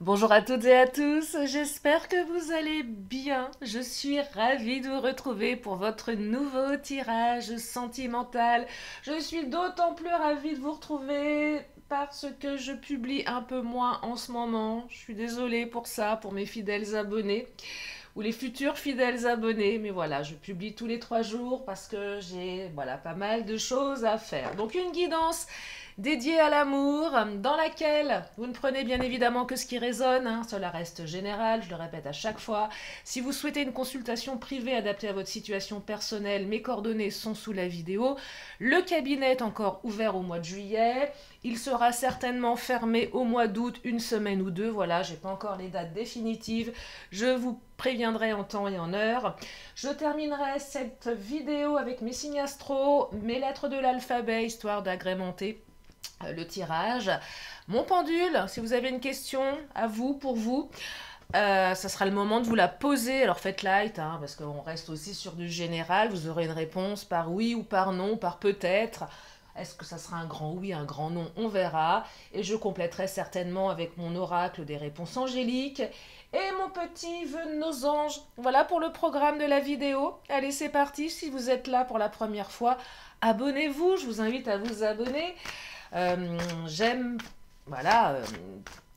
Bonjour à toutes et à tous, j'espère que vous allez bien. Je suis ravie de vous retrouver pour votre nouveau tirage sentimental. Je suis d'autant plus ravie de vous retrouver parce que je publie un peu moins en ce moment. Je suis désolée pour ça, pour mes fidèles abonnés ou les futurs fidèles abonnés. Mais voilà, je publie tous les 3 jours parce que j'ai voilà, pas mal de choses à faire. Donc une guidance dédiée à l'amour, dans laquelle vous ne prenez bien évidemment que ce qui résonne, hein, cela reste général, je le répète à chaque fois. Si vous souhaitez une consultation privée adaptée à votre situation personnelle, mes coordonnées sont sous la vidéo. Le cabinet est encore ouvert au mois de juillet. Il sera certainement fermé au mois d'août, une semaine ou deux. Voilà, j'ai pas encore les dates définitives. Je vous préviendrai en temps et en heure. Je terminerai cette vidéo avec mes signes astro, mes lettres de l'alphabet, histoire d'agrémenter le tirage. Mon pendule, si vous avez une question à vous, pour vous, ça sera le moment de vous la poser. Alors faites light, hein, parce qu'on reste aussi sur du général. Vous aurez une réponse par oui ou par non, par peut-être. Est-ce que ça sera un grand oui, un grand non? On verra. Et je compléterai certainement avec mon oracle des réponses angéliques et mon petit vœu de nos anges. Voilà pour le programme de la vidéo. Allez, c'est parti. Si vous êtes là pour la première fois, abonnez-vous. Je vous invite à vous abonner. J'aime voilà,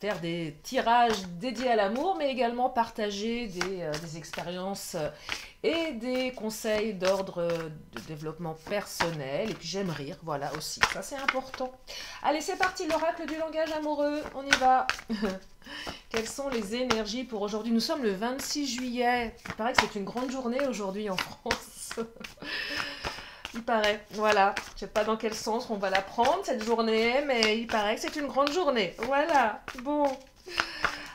faire des tirages dédiés à l'amour, mais également partager des expériences et des conseils d'ordre de développement personnel. Et puis j'aime rire, voilà aussi, ça c'est important. Allez, c'est parti, l'oracle du langage amoureux, on y va. Quelles sont les énergies pour aujourd'hui? Nous sommes le 26 juillet. Il paraît que c'est une grande journée aujourd'hui en France. Il paraît, voilà. Je sais pas dans quel sens on va la prendre cette journée, mais il paraît que c'est une grande journée. Voilà, bon.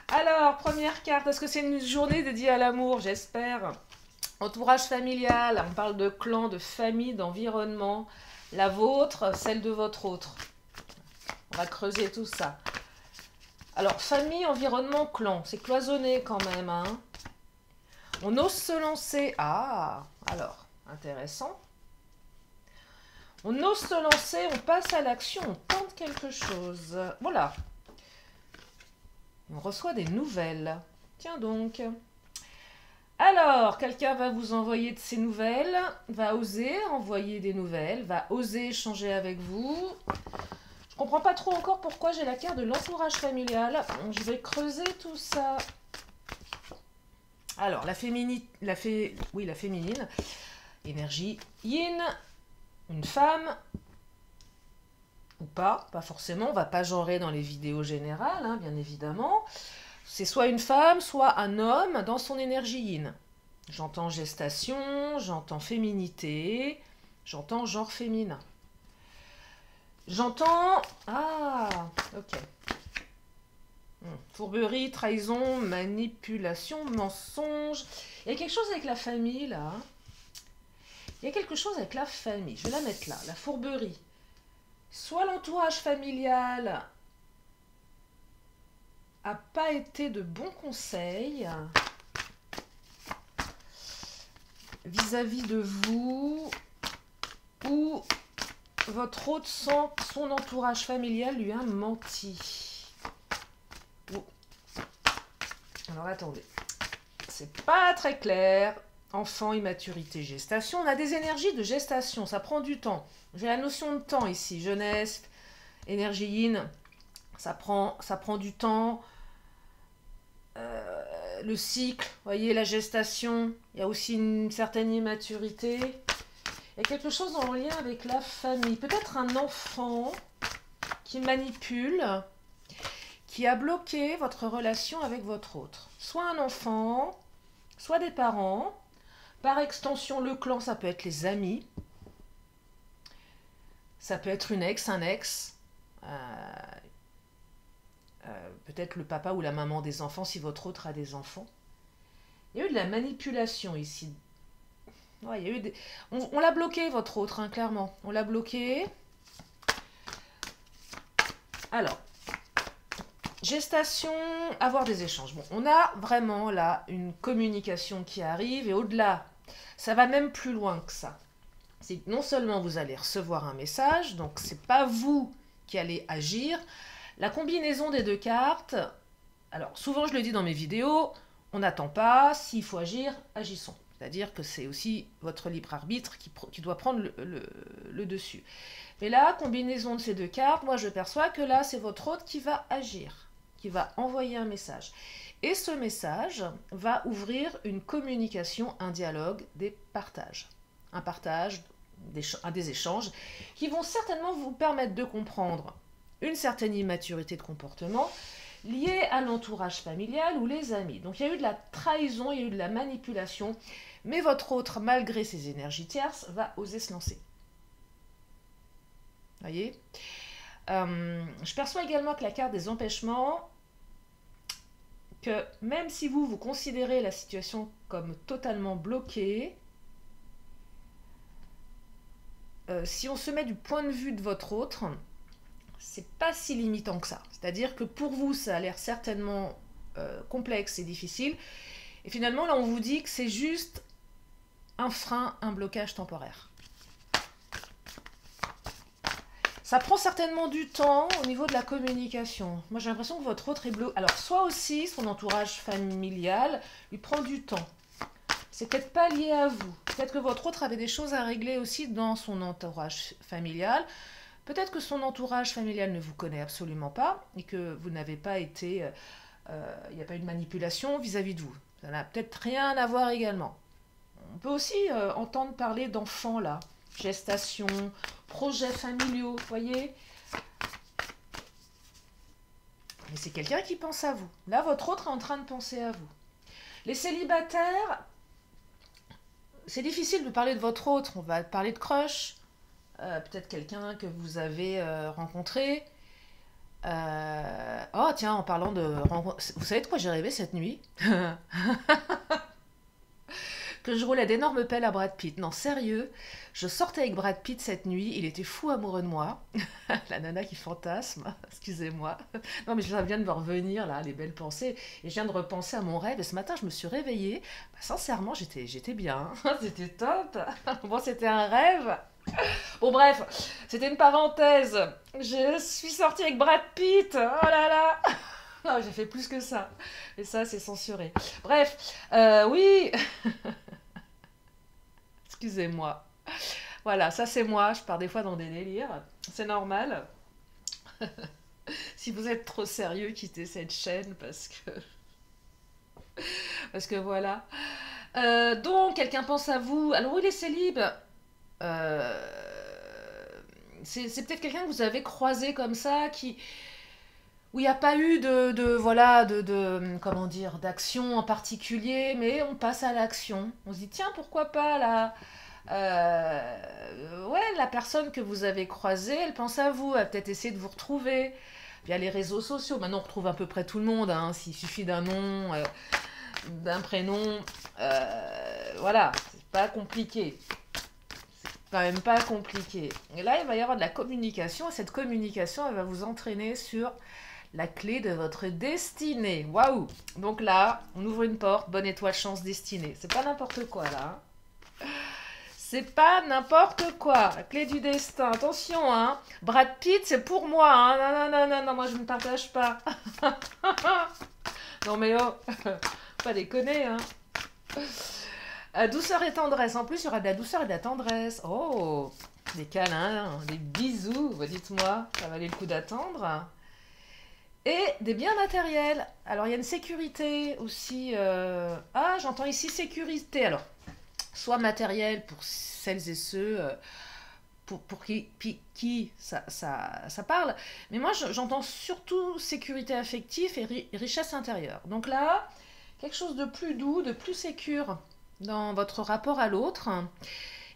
Alors, première carte, est-ce que c'est une journée dédiée à l'amour? J'espère. Entourage familial, on parle de clan, de famille, d'environnement. La vôtre, celle de votre autre. On va creuser tout ça. Alors, famille, environnement, clan, c'est cloisonné quand même, hein. On ose se lancer. Ah, alors, intéressant. On ose se lancer, on passe à l'action, on tente quelque chose. Voilà. On reçoit des nouvelles. Tiens donc. Alors, quelqu'un va vous envoyer de ses nouvelles, va oser envoyer des nouvelles, va oser échanger avec vous. Je comprends pas trop encore pourquoi j'ai la carte de l'entourage familial. Je vais creuser tout ça. Alors, la féminine, la féminine, énergie yin, une femme, ou pas forcément, on va pas genrer dans les vidéos générales, hein, bien évidemment. C'est soit une femme, soit un homme dans son énergie yin. J'entends gestation, j'entends féminité, j'entends genre féminin. J'entends... Ah, ok. Fourberie, trahison, manipulation, mensonge. Il y a quelque chose avec la famille, là. Il y a quelque chose avec la famille. Je vais la mettre là, la fourberie. Soit l'entourage familial a pas été de bons conseils vis-à-vis de vous, ou votre hôte sent que son entourage familial lui a menti. Oh. Alors attendez, c'est pas très clair. Enfant, immaturité, gestation. On a des énergies de gestation, ça prend du temps. J'ai la notion de temps ici, jeunesse, énergie yin, ça prend du temps. Le cycle, vous voyez, la gestation, il y a aussi une certaine immaturité. Il y a quelque chose en lien avec la famille. Peut-être un enfant qui manipule, qui a bloqué votre relation avec votre autre. Soit un enfant, soit des parents. Par extension, le clan, ça peut être les amis. Ça peut être une ex, un ex. Peut-être le papa ou la maman des enfants si votre autre a des enfants. Il y a eu de la manipulation ici. Ouais, il y a eu des... on l'a bloqué, votre autre, hein, clairement. On l'a bloqué. Alors, gestation, avoir des échanges. Bon, on a vraiment là une communication qui arrive et au-delà, ça va même plus loin que ça. C'est que non seulement vous allez recevoir un message, donc c'est pas vous qui allez agir. La combinaison des deux cartes Alors, souvent je le dis dans mes vidéos, on n'attend pas, s'il faut agir, agissons. C'est-à-dire que c'est aussi votre libre arbitre qui doit prendre le dessus. Mais là, combinaison de ces deux cartes, moi je perçois que là, c'est votre hôte qui va agir, qui va envoyer un message. Et ce message va ouvrir une communication, un dialogue, des partages. Un partage, des échanges, qui vont certainement vous permettre de comprendre une certaine immaturité de comportement liée à l'entourage familial ou les amis. Donc il y a eu de la trahison, il y a eu de la manipulation, mais votre autre, malgré ses énergies tierces, va oser se lancer. Voyez, je perçois également que la carte des empêchements, que même si vous considérez la situation comme totalement bloquée, si on se met du point de vue de votre autre, c'est pas si limitant que ça. C'est-à-dire que pour vous, ça a l'air certainement complexe et difficile. Et finalement, là, on vous dit que c'est juste un frein, un blocage temporaire. Ça prend certainement du temps au niveau de la communication. Moi, j'ai l'impression que votre autre est bloqué. Alors, soit aussi, son entourage familial lui prend du temps. C'est peut-être pas lié à vous. Peut-être que votre autre avait des choses à régler aussi dans son entourage familial. Peut-être que son entourage familial ne vous connaît absolument pas et que vous n'avez pas été... il n'y a pas eu de manipulation vis-à-vis de vous. Ça n'a peut-être rien à voir également. On peut aussi entendre parler d'enfants, là. Gestation, projets familiaux, voyez. Mais c'est quelqu'un qui pense à vous. Là, votre autre est en train de penser à vous. Les célibataires, c'est difficile de parler de votre autre. On va parler de crush, peut-être quelqu'un que vous avez rencontré. Oh tiens, en parlant de rencontre, vous savez de quoi j'ai rêvé cette nuit? Que je roulais d'énormes pelles à Brad Pitt. Non, sérieux, je sortais avec Brad Pitt cette nuit, il était fou amoureux de moi. La nana qui fantasme, excusez-moi. Non mais ça vient de me revenir là, les belles pensées. Et je viens de repenser à mon rêve et ce matin je me suis réveillée. Bah, sincèrement, j'étais bien, c'était top. Bon, c'était un rêve. Bon bref, c'était une parenthèse. Je suis sortie avec Brad Pitt, oh là là. Non, j'ai fait plus que ça. Et ça, c'est censuré. Bref, oui. Excusez-moi. Voilà, ça c'est moi. Je pars des fois dans des délires. C'est normal. Si vous êtes trop sérieux, quittez cette chaîne parce que voilà. Donc, quelqu'un pense à vous. Alors, oui, les célibes. C'est peut-être quelqu'un que vous avez croisé comme ça, où il n'y a pas eu voilà, comment dire, d'action en particulier, mais on passe à l'action. On se dit, tiens, pourquoi pas là, ouais, la personne que vous avez croisée, elle pense à vous, elle a peut-être essayé de vous retrouver via les réseaux sociaux. Maintenant, on retrouve à peu près tout le monde, hein, s'il suffit d'un nom, d'un prénom, voilà, c'est pas compliqué. Quand même pas compliqué. Et là, il va y avoir de la communication, et cette communication, elle va vous entraîner sur la clé de votre destinée. Waouh! Donc là, on ouvre une porte, bonne étoile, chance, destinée. C'est pas n'importe quoi, là. C'est pas n'importe quoi. La clé du destin. Attention, hein. Brad Pitt, c'est pour moi, hein. Non, non, non, non, non, moi je ne partage pas. Non, mais oh, pas déconner, hein. Douceur et tendresse. En plus, il y aura de la douceur et de la tendresse. Oh, des câlins, des bisous. Dites-moi, ça valait le coup d'attendre. Et des biens matériels. Alors, il y a une sécurité aussi. Ah, j'entends ici sécurité. Alors, soit matériel pour celles et ceux pour qui ça parle. Mais moi, j'entends surtout sécurité affective et richesse intérieure. Donc là, quelque chose de plus doux, de plus sécure dans votre rapport à l'autre.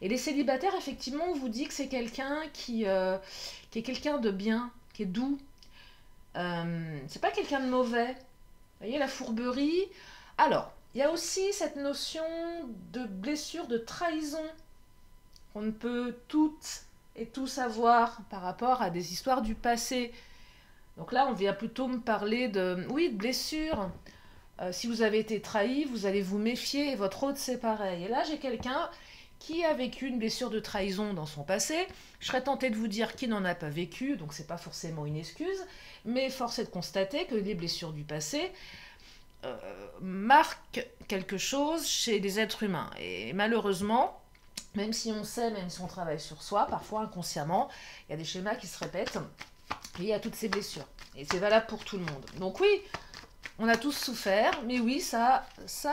Et les célibataires, effectivement, on vous dit que c'est quelqu'un qui est quelqu'un de bien, qui est doux. C'est pas quelqu'un de mauvais. Vous voyez la fourberie. Alors, il y a aussi cette notion de blessure, de trahison. On ne peut toutes et tout savoir par rapport à des histoires du passé. Donc là, on vient plutôt me parler de blessure. Si vous avez été trahi, vous allez vous méfier et votre autre, c'est pareil. Et là, j'ai quelqu'un qui a vécu une blessure de trahison dans son passé. Je serais tentée de vous dire qu'il n'en a pas vécu, donc c'est pas forcément une excuse. Mais force est de constater que les blessures du passé marquent quelque chose chez les êtres humains. Et malheureusement, même si on sait, même si on travaille sur soi, parfois inconsciemment, il y a des schémas qui se répètent liés à toutes ces blessures. Et c'est valable pour tout le monde. Donc oui, on a tous souffert, mais oui, ça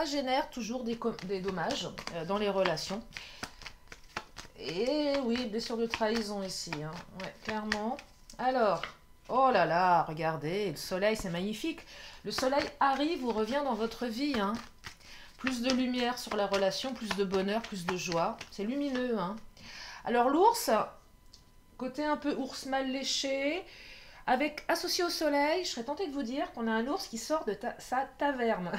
génère toujours des dommages dans les relations. Et oui, blessure de trahison ici, hein. Ouais, clairement. Alors, oh là là, regardez, le soleil, c'est magnifique. Le soleil arrive ou revient dans votre vie, hein. Plus de lumière sur la relation, plus de bonheur, plus de joie. C'est lumineux, hein. Alors l'ours, côté un peu ours mal léché, avec associé au soleil, je serais tentée de vous dire qu'on a un ours qui sort de sa taverne.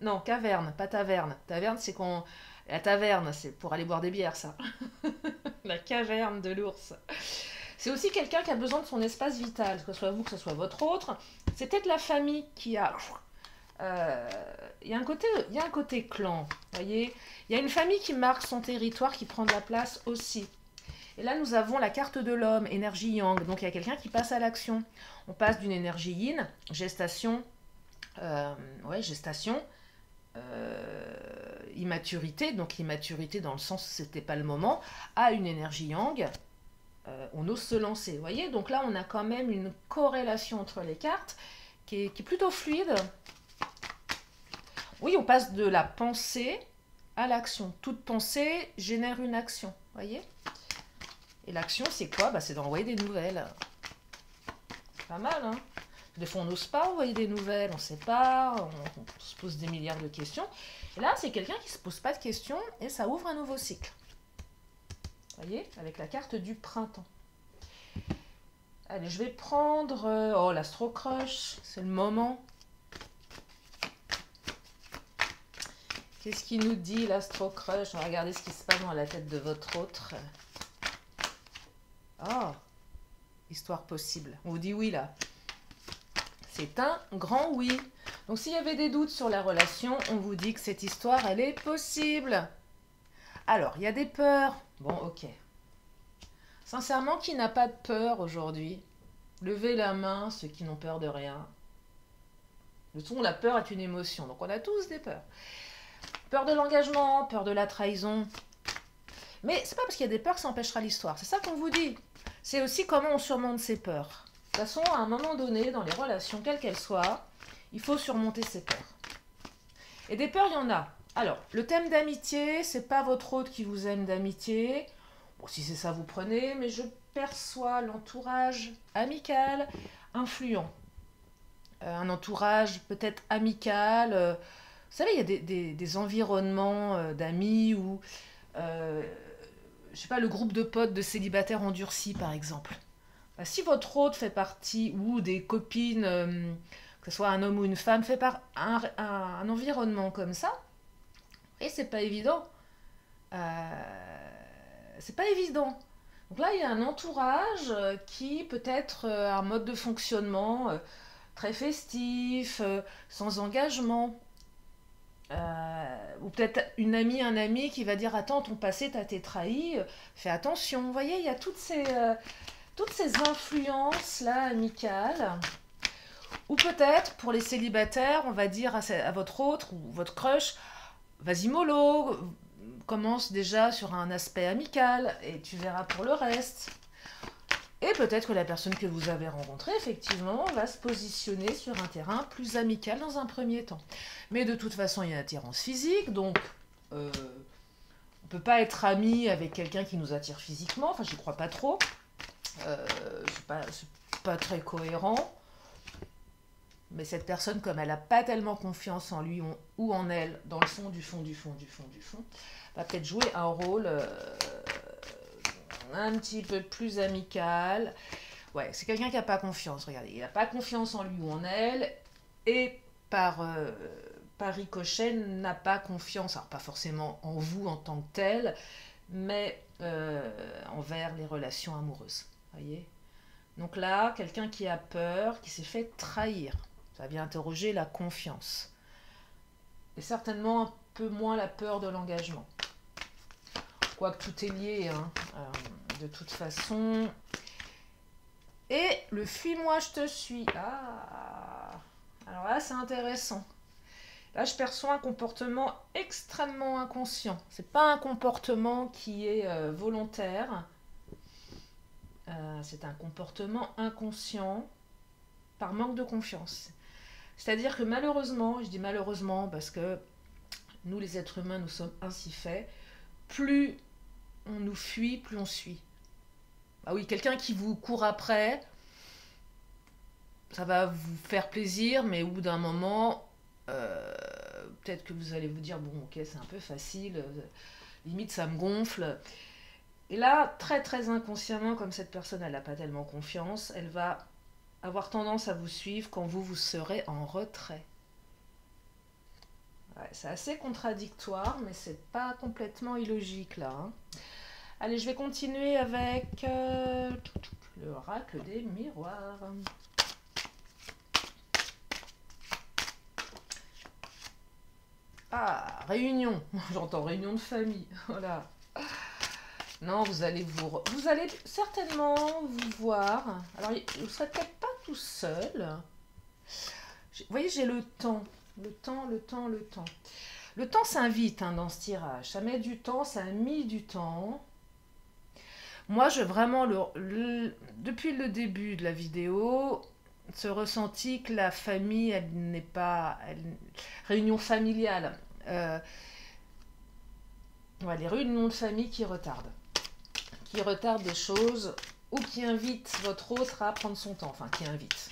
Non, caverne, pas taverne. Taverne, c'est qu'on... La taverne, c'est pour aller boire des bières, ça. La caverne de l'ours. C'est aussi quelqu'un qui a besoin de son espace vital, que ce soit vous, que ce soit votre autre. C'est peut-être la famille qui a... Il y a un côté clan, voyez. Il y a une famille qui marque son territoire, qui prend de la place aussi. Et là, nous avons la carte de l'homme, énergie yang. Donc, il y a quelqu'un qui passe à l'action. On passe d'une énergie yin, gestation, gestation, immaturité, donc immaturité dans le sens où c'était pas le moment, à une énergie yang, on ose se lancer. Vous voyez, donc là, on a quand même une corrélation entre les cartes qui est plutôt fluide. Oui, on passe de la pensée à l'action. Toute pensée génère une action, vous voyez. Et l'action, c'est quoi? Bah, c'est d'envoyer des nouvelles. Pas mal, hein? Des fois, on n'ose pas envoyer des nouvelles, on ne sait pas, on se pose des milliards de questions. Et là, c'est quelqu'un qui ne se pose pas de questions et ça ouvre un nouveau cycle. Vous voyez? Avec la carte du printemps. Allez, je vais prendre... l'Astro Crush, c'est le moment. Qu'est-ce qu'il nous dit, l'Astro Crush? On va regarder ce qui se passe dans la tête de votre autre. Oh, histoire possible. On vous dit oui, là. C'est un grand oui. Donc, s'il y avait des doutes sur la relation, on vous dit que cette histoire, elle est possible. Alors, il y a des peurs. Bon, ok. Sincèrement, qui n'a pas de peur aujourd'hui? Levez la main, ceux qui n'ont peur de rien. De toute façon, la peur est une émotion. Donc, on a tous des peurs. Peur de l'engagement, peur de la trahison. Mais c'est pas parce qu'il y a des peurs que ça empêchera l'histoire. C'est ça qu'on vous dit. C'est aussi comment on surmonte ses peurs. De toute façon, à un moment donné, dans les relations, quelles qu'elles soient, il faut surmonter ses peurs. Et des peurs, il y en a. Alors, le thème d'amitié, c'est pas votre autre qui vous aime d'amitié. Bon, si c'est ça, vous prenez, mais je perçois l'entourage amical influent. Un entourage peut-être amical. Vous savez, il y a des environnements d'amis où, je sais pas, le groupe de potes de célibataires endurcis, par exemple. Bah, si votre autre fait partie, ou des copines, que ce soit un homme ou une femme, fait par un environnement comme ça, et c'est pas évident. C'est pas évident. Donc là, il y a un entourage qui peut être un mode de fonctionnement très festif, sans engagement. Ou peut-être une amie, un ami qui va dire attends, ton passé t'as été trahi, fais attention. Vous voyez, il y a toutes ces influences là amicales. Ou peut-être pour les célibataires, on va dire à votre autre ou votre crush, vas-y mollo, commence déjà sur un aspect amical et tu verras pour le reste. Et peut-être que la personne que vous avez rencontrée, effectivement, va se positionner sur un terrain plus amical dans un premier temps. Mais de toute façon, il y a une attirance physique, donc on ne peut pas être ami avec quelqu'un qui nous attire physiquement, enfin, j'y crois pas trop. C'est pas très cohérent. Mais cette personne, comme elle n'a pas tellement confiance en lui ou en elle, dans le fond, du fond, va peut-être jouer un rôle... un petit peu plus amical. Ouais, c'est quelqu'un qui n'a pas confiance. Regardez, il n'a pas confiance en lui ou en elle. Et par ricochet, n'a pas confiance, alors pas forcément en vous en tant que tel, mais envers les relations amoureuses. Voyez? Donc là, quelqu'un qui a peur, qui s'est fait trahir. Ça vient interroger la confiance. Et certainement un peu moins la peur de l'engagement. Quoique tout est lié, hein. De toute façon. Et le fuis-moi, je te suis. Ah, alors là, c'est intéressant. Là, je perçois un comportement extrêmement inconscient. C'est pas un comportement qui est volontaire. C'est un comportement inconscient par manque de confiance. C'est-à-dire que malheureusement, je dis malheureusement parce que nous les êtres humains, nous sommes ainsi faits, plus on nous fuit, plus on suit. Ah oui, quelqu'un qui vous court après, ça va vous faire plaisir, mais au bout d'un moment, peut-être que vous allez vous dire, bon ok, c'est un peu facile, limite ça me gonfle. Et là, très très inconsciemment, comme cette personne elle n'a pas tellement confiance, elle va avoir tendance à vous suivre quand vous serez en retrait. Ouais, c'est assez contradictoire, mais c'est pas complètement illogique là. Hein. Allez, je vais continuer avec l'oracle des miroirs. Ah, réunion. J'entends réunion de famille. Voilà. Non, vous allez certainement vous voir. Alors, vous ne serez peut-être pas tout seul. Vous voyez, j'ai le temps. Le temps, le temps, le temps. Le temps s'invite hein, dans ce tirage. Ça met du temps, ça a mis du temps. Moi, je vraiment, depuis le début de la vidéo, ce ressenti que la famille, elle n'est pas... réunion familiale. Ouais, les réunions de famille qui retardent. Qui retardent des choses ou qui invitent votre autre à prendre son temps. Enfin, qui invite.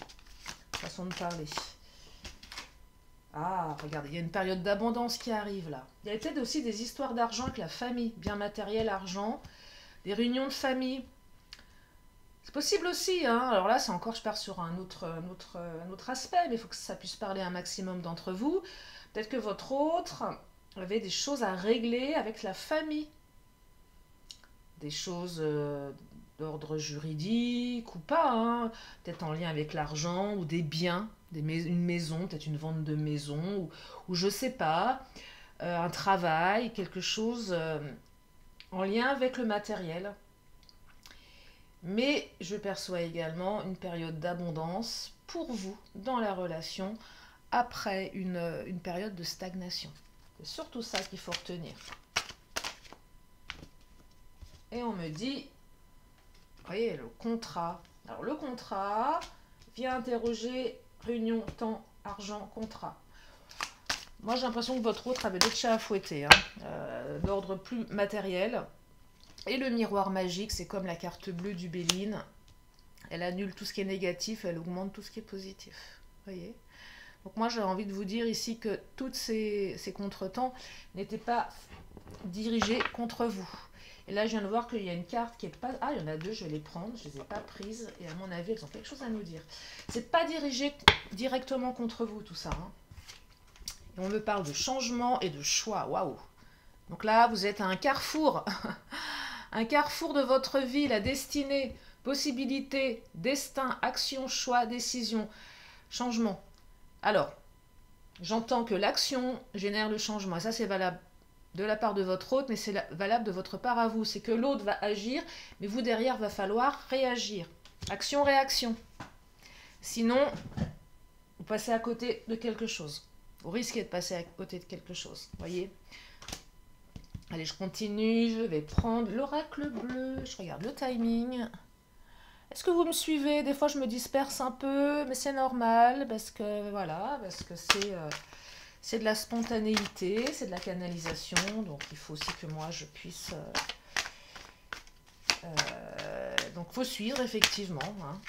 Façon de parler. Ah, regardez, il y a une période d'abondance qui arrive là. Il y a peut-être aussi des histoires d'argent avec la famille, bien matériel, argent, des réunions de famille. C'est possible aussi, hein. Alors là, c'est encore, je pars sur un autre aspect, mais il faut que ça puisse parler à un maximum d'entre vous. Peut-être que votre autre avait des choses à régler avec la famille. Des choses d'ordre juridique ou pas, hein. Peut-être en lien avec l'argent ou des biens, une maison, peut-être une vente de maison, ou je sais pas, un travail, quelque chose en lien avec le matériel. Mais je perçois également une période d'abondance pour vous dans la relation après une période de stagnation. C'est surtout ça qu'il faut retenir. Et on me dit, vous voyez, le contrat. Alors le contrat vient interroger réunion, temps, argent, contrat. Moi j'ai l'impression que votre autre avait d'autres chats à fouetter, hein, d'ordre plus matériel. Et le miroir magique, c'est comme la carte bleue du Béline. Elle annule tout ce qui est négatif, elle augmente tout ce qui est positif. Vous voyez ? Donc moi j'ai envie de vous dire ici que tous ces contretemps n'étaient pas dirigés contre vous. Et là je viens de voir qu'il y a une carte qui est pas... Ah, il y en a deux, je vais les prendre, je ne les ai pas prises. Et à mon avis, elles ont quelque chose à nous dire. C'est pas dirigé directement contre vous tout ça. Hein. Et on me parle de changement et de choix. Waouh! Donc là, vous êtes à un carrefour. Un carrefour de votre vie, la destinée, possibilité, destin, action, choix, décision, changement. Alors, j'entends que l'action génère le changement. Et ça, c'est valable de la part de votre autre, mais c'est valable de votre part à vous. C'est que l'autre va agir, mais vous, derrière, va falloir réagir. Action, réaction. Sinon, vous passez à côté de quelque chose. Vous risquez de passer à côté de quelque chose. Voyez ? Allez, je continue. Je vais prendre l'oracle bleu. Je regarde le timing. Est-ce que vous me suivez? Des fois, je me disperse un peu, mais c'est normal parce que voilà, parce que c'est de la spontanéité, c'est de la canalisation, donc il faut aussi que moi je puisse. Donc, il faut suivre effectivement. Hein.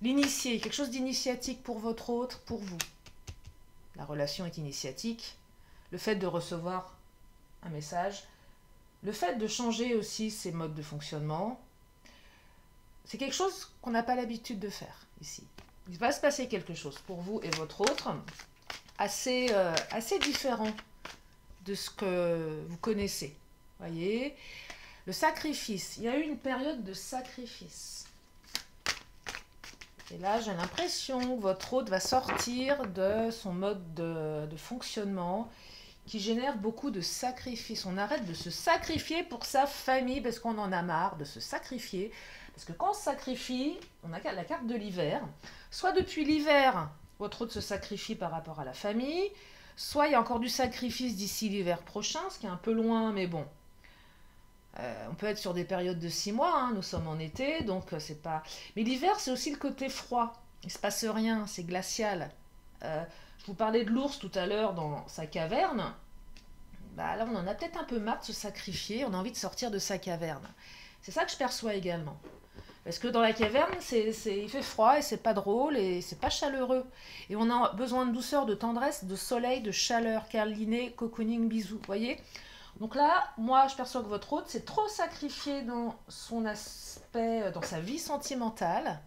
L'initié, quelque chose d'initiatique pour votre autre, pour vous. La relation est initiatique. Le fait de recevoir un message, le fait de changer aussi ses modes de fonctionnement, c'est quelque chose qu'on n'a pas l'habitude de faire ici. Il va se passer quelque chose pour vous et votre autre, assez différent de ce que vous connaissez. Voyez, le sacrifice, il y a eu une période de sacrifice. Et là, j'ai l'impression que votre autre va sortir de son mode de fonctionnement qui génère beaucoup de sacrifices. On arrête de se sacrifier pour sa famille parce qu'on en a marre de se sacrifier Parce que quand on se sacrifie, on a la carte de l'hiver. Soit depuis l'hiver, votre hôte se sacrifie par rapport à la famille, soit il y a encore du sacrifice d'ici l'hiver prochain, ce qui est un peu loin, mais bon. On peut être sur des périodes de 6 mois, hein, nous sommes en été, donc c'est pas... Mais l'hiver, c'est aussi le côté froid. Il ne se passe rien, c'est glacial. Je vous parlais de l'ours tout à l'heure dans sa caverne. Bah, là, on en a peut-être un peu marre de se sacrifier, on a envie de sortir de sa caverne. C'est ça que je perçois également. Parce que dans la caverne, il fait froid et c'est pas drôle et c'est pas chaleureux. Et on a besoin de douceur, de tendresse, de soleil, de chaleur, câliné, cocooning, bisous. Vous voyez? Donc là, moi, je perçois que votre hôte s'est trop sacrifié dans son aspect, dans sa vie sentimentale,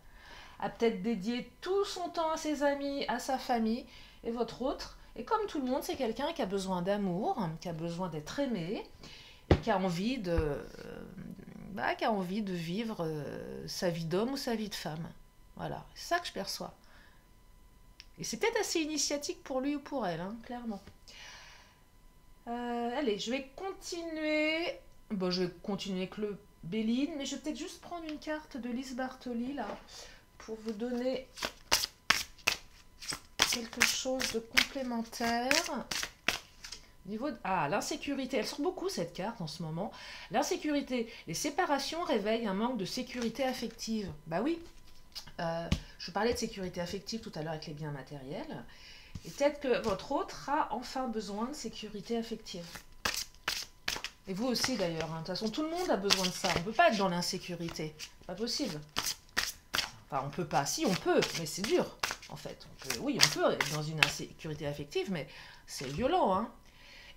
a peut-être dédié tout son temps à ses amis, à sa famille, et votre autre, et comme tout le monde, c'est quelqu'un qui a besoin d'amour, qui a besoin d'être aimé, et qui a envie de vivre sa vie d'homme ou sa vie de femme. Voilà, c'est ça que je perçois. Et c'est peut-être assez initiatique pour lui ou pour elle, hein, clairement. Allez, je vais continuer. Bon, je vais continuer avec le Béline, mais je vais peut-être juste prendre une carte de Lise Bartoli, là, pour vous donner quelque chose de complémentaire. Au niveau de... Ah, l'insécurité. Elle sort beaucoup, cette carte, en ce moment. L'insécurité. Les séparations réveillent un manque de sécurité affective. Bah oui. Je vous parlais de sécurité affective tout à l'heure avec les biens matériels. Et peut-être que votre autre a enfin besoin de sécurité affective. Et vous aussi d'ailleurs. Hein. De toute façon, tout le monde a besoin de ça. On ne peut pas être dans l'insécurité. Pas possible. Enfin, on peut pas. Si, on peut, mais c'est dur, en fait. Oui, on peut être dans une insécurité affective, mais c'est violent. Hein.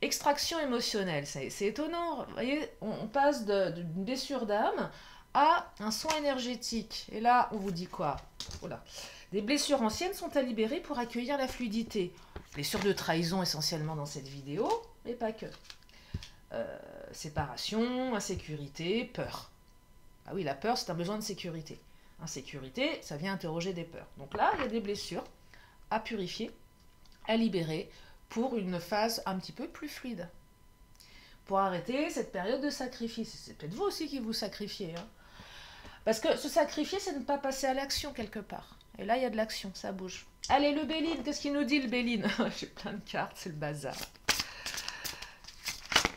Extraction émotionnelle, c'est étonnant. Vous voyez, on passe d'une blessure d'âme à un soin énergétique. Et là, on vous dit quoi? Voilà. Des blessures anciennes sont à libérer pour accueillir la fluidité. Blessures de trahison essentiellement dans cette vidéo, mais pas que. Séparation, insécurité, peur. Ah oui, la peur, c'est un besoin de sécurité. Insécurité, ça vient interroger des peurs. Donc là, il y a des blessures à purifier, à libérer pour une phase un petit peu plus fluide. Pour arrêter cette période de sacrifice. C'est peut-être vous aussi qui vous sacrifiez. Hein. Parce que se sacrifier, c'est ne pas passer à l'action quelque part. Et là, il y a de l'action, ça bouge. Allez, le Béline, qu'est-ce qu'il nous dit, le Béline? J'ai plein de cartes, c'est le bazar.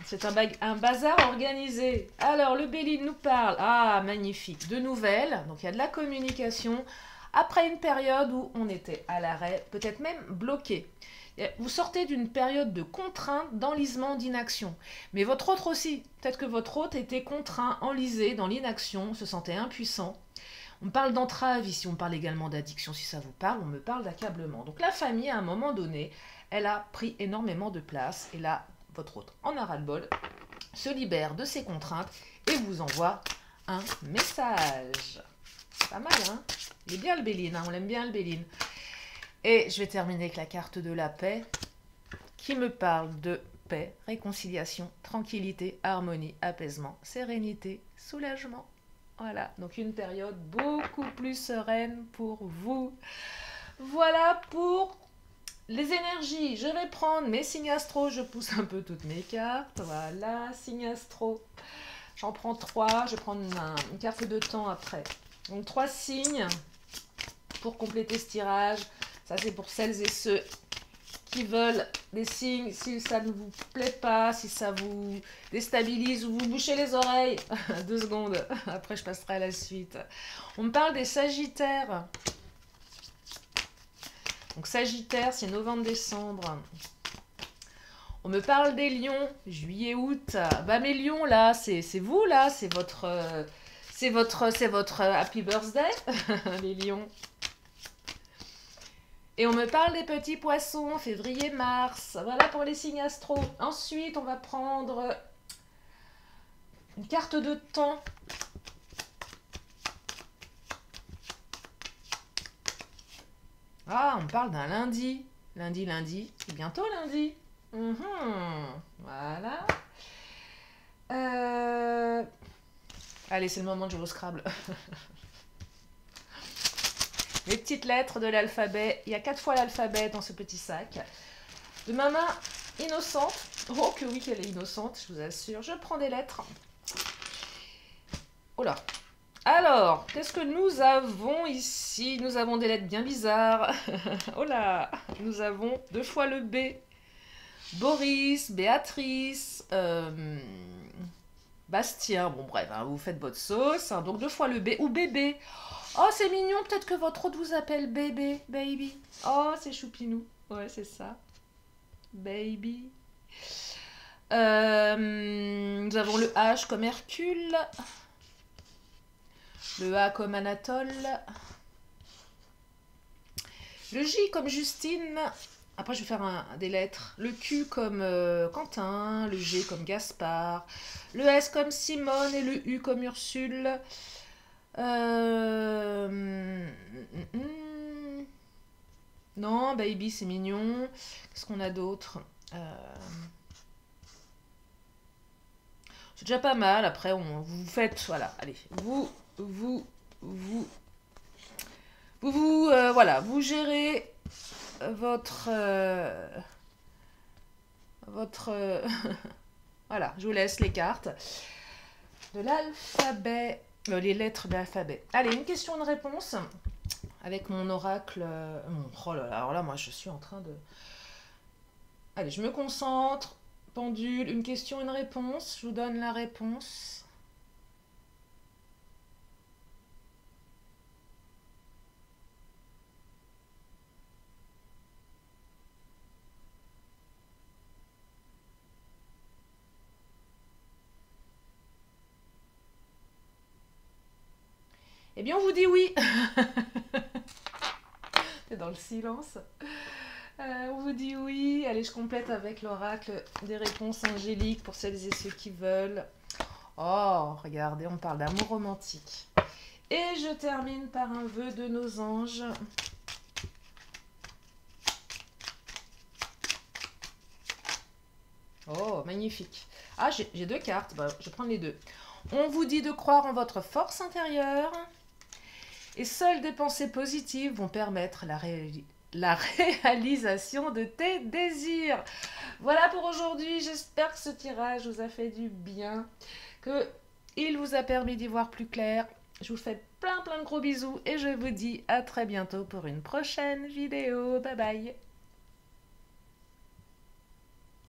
C'est un bazar organisé. Alors, le Béline nous parle, ah, magnifique, de nouvelles. Donc, il y a de la communication. Après une période où on était à l'arrêt, peut-être même bloqué. Vous sortez d'une période de contrainte, d'enlisement, d'inaction. Mais votre autre aussi. Peut-être que votre autre était contraint, enlisé, dans l'inaction, se sentait impuissant. On parle d'entrave ici, on parle également d'addiction si ça vous parle, on me parle d'accablement. Donc la famille, à un moment donné, elle a pris énormément de place. Et là, votre autre en a ras-le-bol, se libère de ses contraintes et vous envoie un message. Pas mal, hein? Il est bien le Béline, hein, on l'aime bien le Béline. Et je vais terminer avec la carte de la paix, qui me parle de paix, réconciliation, tranquillité, harmonie, apaisement, sérénité, soulagement. Voilà, donc une période beaucoup plus sereine pour vous. Voilà pour les énergies. Je vais prendre mes signes astro, je pousse un peu toutes mes cartes. Voilà, signes astro. J'en prends 3, je vais prendre une carte de temps après. Donc 3 signes pour compléter ce tirage. Ça, c'est pour celles et ceux qui veulent des signes. Si ça ne vous plaît pas, si ça vous déstabilise ou vous bouchez les oreilles. 2 secondes. Après, je passerai à la suite. On me parle des Sagittaires. Donc, Sagittaire, c'est novembre-décembre. On me parle des Lions. Juillet-août. Bah, mes Lions, là, c'est vous, là. C'est votre happy birthday, les Lions. Et on me parle des petits poissons, février-mars. Voilà pour les signes astro. Ensuite, on va prendre une carte de temps. Ah, on parle d'un lundi. Lundi. C'est bientôt lundi. Voilà. Allez, c'est le moment de jouer au Scrabble. Les petites lettres de l'alphabet. Il y a 4 fois l'alphabet dans ce petit sac. De ma main innocente. Oh que oui qu'elle est innocente, je vous assure. Je prends des lettres. Oh là. Alors, qu'est-ce que nous avons ici? Nous avons des lettres bien bizarres. Oh là! Nous avons 2 fois le B. Boris, Béatrice, Bastien. Bon, bref, hein, vous faites votre sauce. Hein, donc 2 fois le B ou bébé. Oh, c'est mignon. Peut-être que votre autre vous appelle bébé, baby. Oh, c'est choupinou. Ouais, c'est ça. Baby. Nous avons le H comme Hercule. Le A comme Anatole. Le J comme Justine. Après, je vais faire des lettres. Le Q comme Quentin. Le G comme Gaspard. Le S comme Simone. Et le U comme Ursule. Non, baby, c'est mignon. Qu'est-ce qu'on a d'autre? C'est déjà pas mal. Après, vous faites... Voilà, allez. Voilà, vous gérez votre... voilà, je vous laisse les cartes de l'alphabet, les lettres de l'alphabet. Allez, une question, une réponse avec mon oracle. Oh là là, alors là, moi, je suis en train de... Allez, je me concentre. Pendule, une question, une réponse. Je vous donne la réponse. Eh bien, on vous dit oui. C'est dans le silence. On vous dit oui. Allez, je complète avec l'oracle des réponses angéliques pour celles et ceux qui veulent. Oh, regardez, on parle d'amour romantique. Et je termine par un vœu de nos anges. Oh, magnifique. Ah, j'ai 2 cartes. Bah, je vais prendre les 2. On vous dit de croire en votre force intérieure. Et seules des pensées positives vont permettre la réalisation de tes désirs. Voilà pour aujourd'hui. J'espère que ce tirage vous a fait du bien, que il vous a permis d'y voir plus clair. Je vous fais plein de gros bisous et je vous dis à très bientôt pour une prochaine vidéo. Bye bye.